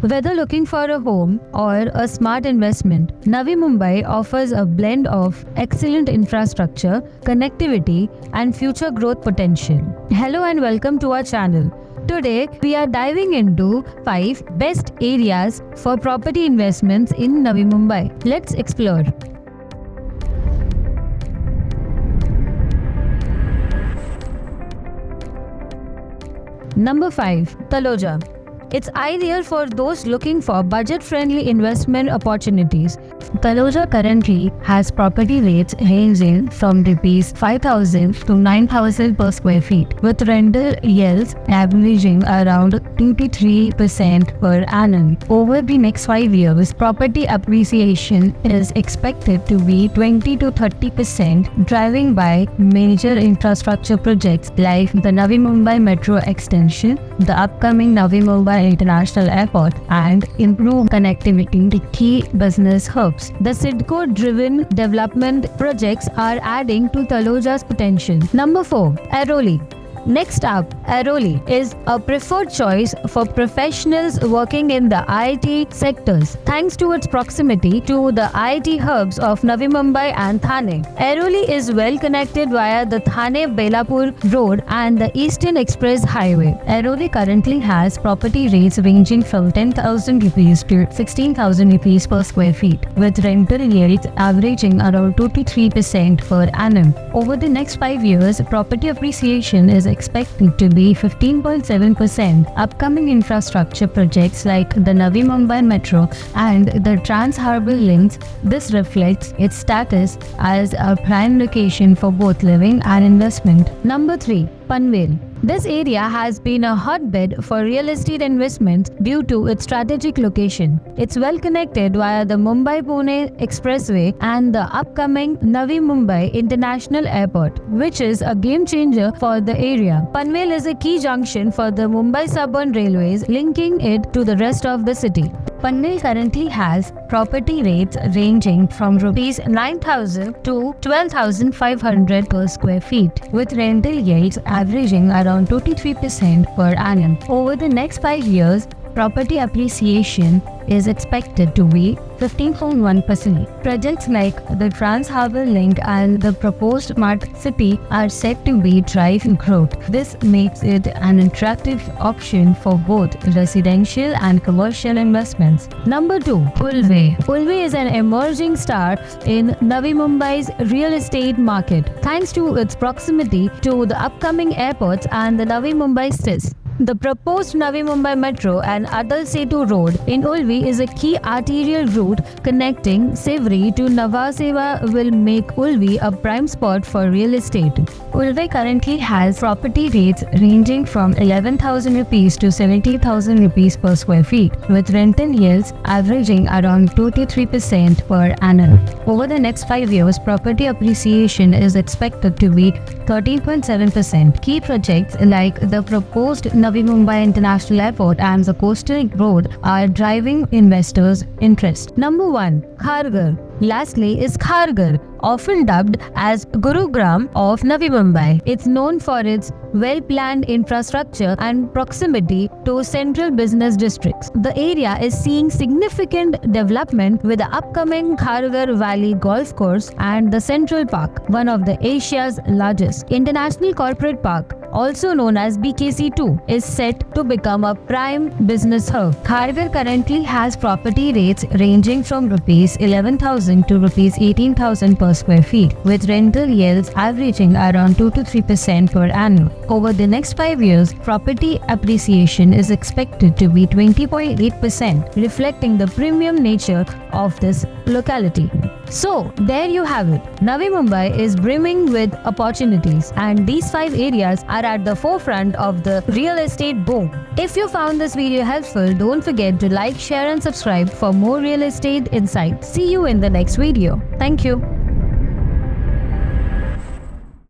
Whether looking for a home or a smart investment, Navi Mumbai offers a blend of excellent infrastructure, connectivity, and future growth potential. Hello and welcome to our channel. Today, we are diving into 5 best areas for property investments in Navi Mumbai. Let's explore. Number 5. Taloja. It's ideal for those looking for budget-friendly investment opportunities. Taloja currently has property rates ranging from Rs 5,000 to 9,000 per square feet, with rental yields averaging around 2 to 3% per annum. Over the next 5 years, property appreciation is expected to be 20 to 30%, driven by major infrastructure projects like the Navi Mumbai Metro extension, the upcoming Navi Mumbai International Airport, and improved connectivity to key business hubs. The CIDCO-driven development projects are adding to Taloja's potential. Number 4. Airoli. Next up, Airoli is a preferred choice for professionals working in the IT sectors, thanks to its proximity to the IT hubs of Navi Mumbai and Thane. Airoli is well connected via the Thane-Belapur Road and the Eastern Express Highway. Airoli currently has property rates ranging from 10,000 rupees to 16,000 rupees per square feet, with rental yields averaging around 2 to 3% per annum. Over the next 5 years, property appreciation is expected to be 15.7%. Upcoming infrastructure projects like the Navi Mumbai Metro and the Trans Harbour links, this reflects its status as a prime location for both living and investment. Number 3. Panvel. This area has been a hotbed for real estate investments due to its strategic location. It's well connected via the Mumbai-Pune Expressway and the upcoming Navi Mumbai International Airport, which is a game changer for the area. Panvel is a key junction for the Mumbai Suburban Railways, linking it to the rest of the city. Panvel currently has property rates ranging from Rs 9,000 to 12,500 per square feet, with rental yields averaging around 2 to 3% per annum. Over the next 5 years, property appreciation is expected to be 15.1%. Projects like the Trans Harbour Link and the proposed Smart City are set to be driving growth. This makes it an attractive option for both residential and commercial investments. Number 2. Ulve. Ulve is an emerging star in Navi Mumbai's real estate market, thanks to its proximity to the upcoming airports and the Navi Mumbai STIS. The proposed Navi Mumbai Metro and Atal Setu Road in Ulve is a key arterial route connecting Sivri to Nhava Sheva will make Ulve a prime spot for real estate. Ulve currently has property rates ranging from 11,000 rupees to 70,000 rupees per square feet, with rental yields averaging around 2 to 3% per annum. Over the next 5 years, property appreciation is expected to be 13.7%. Key projects like the proposed Navi Mumbai International Airport and the Coastal Road are driving investors' interest. Number 1. Kharghar. Lastly is Kharghar, often dubbed as Gurugram of Navi Mumbai. It's known for its well-planned infrastructure and proximity to central business districts. The area is seeing significant development with the upcoming Kharghar Valley Golf Course and the Central Park, one of the Asia's largest. International Corporate Park, also known as BKC2, is set to become a prime business hub. Kharghar currently has property rates ranging from Rs 11,000 to Rs 18,000 per square feet, with rental yields averaging around 2 to 3% per annum. Over the next 5 years, property appreciation is expected to be 20.8%, reflecting the premium nature of this locality. So, there you have it. Navi Mumbai is brimming with opportunities, and these 5 areas are at the forefront of the real estate boom. If you found this video helpful, don't forget to like, share and subscribe for more real estate insights. See you in the next video. Thank you.